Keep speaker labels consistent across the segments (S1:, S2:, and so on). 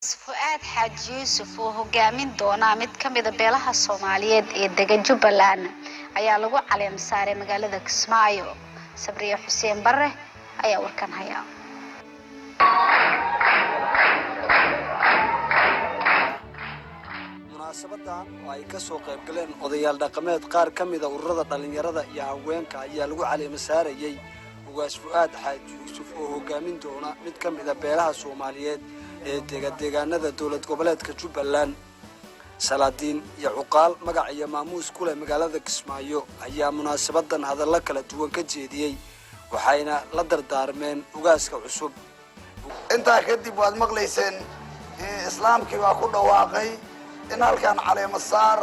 S1: Fuad Xaaji Yuusuf oo hogaamin doona mid ka mid ah beelaha Soomaaliyeed ee degan Jubbaland ayaa lagu caleem saaray magaalada Kismaayo. Sabriye Xuseen Barre ayaa warkan haya.
S2: munaasabadan oo ay ka soo qayb galeen odayaal dhaqameed qaar ka mid ah ururada dhalinyarada iyo haweenka ayaa lagu caleem saarayay ugaas Fuad Xaaji Yuusuf oo hogaamin doona mid ka mid ah beelaha Soomaaliyeed ee deegaanada dawlad goboleedka Jubbaland. Salaadiin iyo cuqaal magac iyo maamuus ku leh magaalada Kismaayo ayaa munaasabadan hadallo kala duwan ka jeediyay waxayna la dardaarmeen ugaaska cusub.
S3: intaa kadib waad maqlayseen islaamkii waa ku dhawaaqay in halkan caleema saar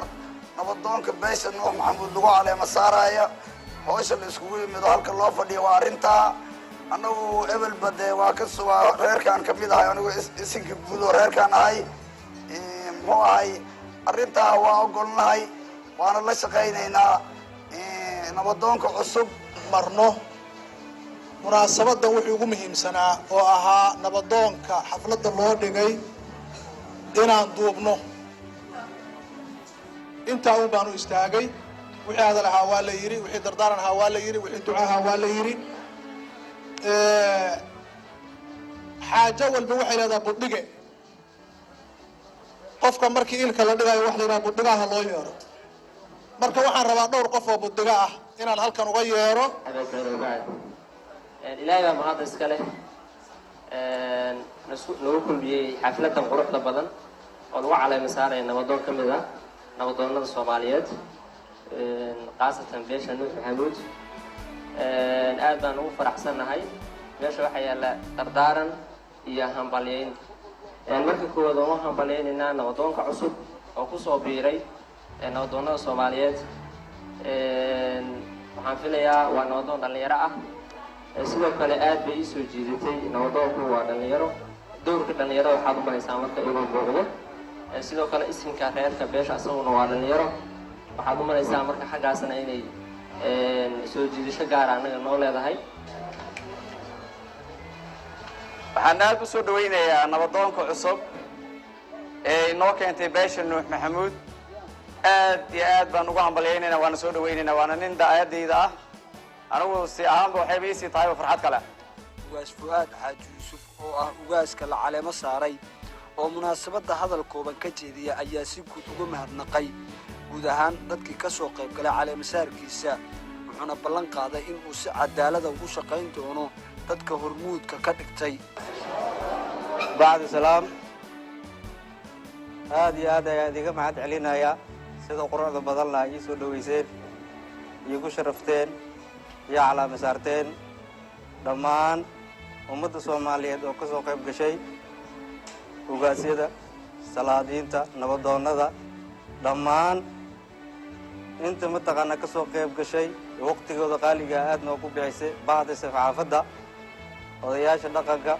S3: nabadoonka beesha Nuux Maxamuud lagu caleema saaraya hawsha la iskugu yimid halka loo fadhiyo waa arintaa anagu ebel bade waa ka soo reerkan kamid ah anigu isinka guud oo reerkan ahay muxuu ahay arintaa waa ogolnahay waana la shaqaynaynaa nabadoonka cusub
S4: marno munaasabadan wixii ugu muhiimsanaa oo ahaa nabadoonka xafladda loo dhigay inaan duubno intaa u baanu istaagay wixii hadal ahaa waa la yiri wixii dardaaran ahaa waa la yiri wixii duco ahaa waa la yiri xaajo walba waxay leedahay budhige qofka markii ilka la dhigayo wax la yiraahdo budhigaha loo yeero marka waxaan rabaa dhowr qof oo budhiga ah inaan halkan uga yeero
S5: ilaahay baa mahad iska leh nagu kulmiyey xafladan quruxda badan oo lagu caleema saaray nabadoon ka mid ah nabadoonnada Soomaaliyeed qaasatan beesha Nuux Maxamuud aad baan ugu faraxsanahay meesha waxa yaala dardaaran iyo hambalyeyn markii koowaad oo hambalyeynayna nabadoonka cusub oo ku soo biiray nabadoonnada Soomaaliyeed waxaan filayaa waa nabadoon dhalinyaro ah sidoo kale aad bay soo jiidatay nabadoonku waa dhalinyaro doorka dhalinyarada waxaad u baahaysaa marka inuu muuqdo sidoo kale isinka reerka beesha asaguna waa dhalinyaro waxaad u maraysaa marka xaggaasna inay soo jiidasho gaar ah anaga noo leedahay
S6: waxaan aad u soo dhawaynayaa nabadoonka cusub ee inoo keentay beesha Nuux Maxamuud aad iyo aad baan ugu hambalyeynayna waana soo dhawaynaynaa waana nin daayadayda ah anigu si ahaanba waxay biisi tahay farxad kale
S2: ugaas Fuad Xaaji Yuusuf oo ah ugaaska la caleema saaray oo munaasabada hadal kooban ka jeediya ayaa si guud uga mahadnaqay guud ahaan dadkii ka soo qayb galay caleema saarkiisa wuxuuna ballan qaaday in uu si cadaalad ah ugu shaqayn doono dadka hormuudka ka dhigtay
S7: bacdi salaam aad iyo aad ayaan idiga mahad celinayaa sida quruxda badan la ii soo dhaweyseen iyo ku sharafteen iyo caleema saarteen dhammaan ummadda Soomaaliyeed oo ka soo qayb gashay ugaasyada salaadiinta nabadoonnada dhammaan inta mataqaana ka soo qayb gashay waqtigooda qaaliga aad noo ku bixisay baahda saxaafadda odayaasha dhaqanka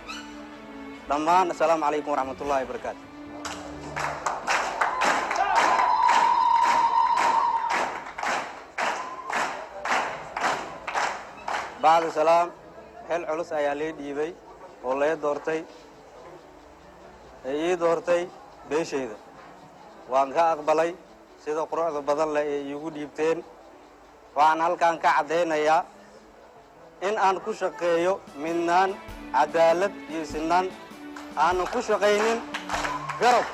S7: dhammaan assalaamu calaykum waraxmatullaahi wabarakaatu baahda salaam xil culus ayaa lee dhiibay oo lee doortay ii doortay beeshayda waan ka aqbalay sida quruxda badan leh ee iigu dhiibteen waxaan halkan ka caddaynayaa in aan ku shaqeeyo midnaan cadaalad iyo sinaan aanan ku shaqaynin garab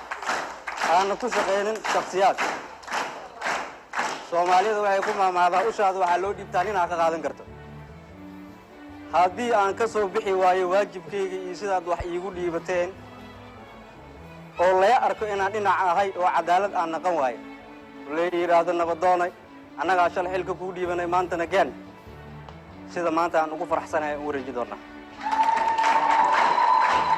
S7: aanan ku shaqaynin shakhsiyaad Soomaalida waxay ku maamaadaa ushaada waxaa loo dhiibtaa in aad ka qaadan karto haddii aan ka soo bixi waayo waajibkayga iyo sidaad wax iigu dhiibateen oo la arko inaan dhinac ahay oo cadaalad aan naqan waayo la yiraahdo nabadoonay annaga shal xilka ku dhiibanay maantana gaan sida maanta aan ugu faraxsanahay u wareeji doonaa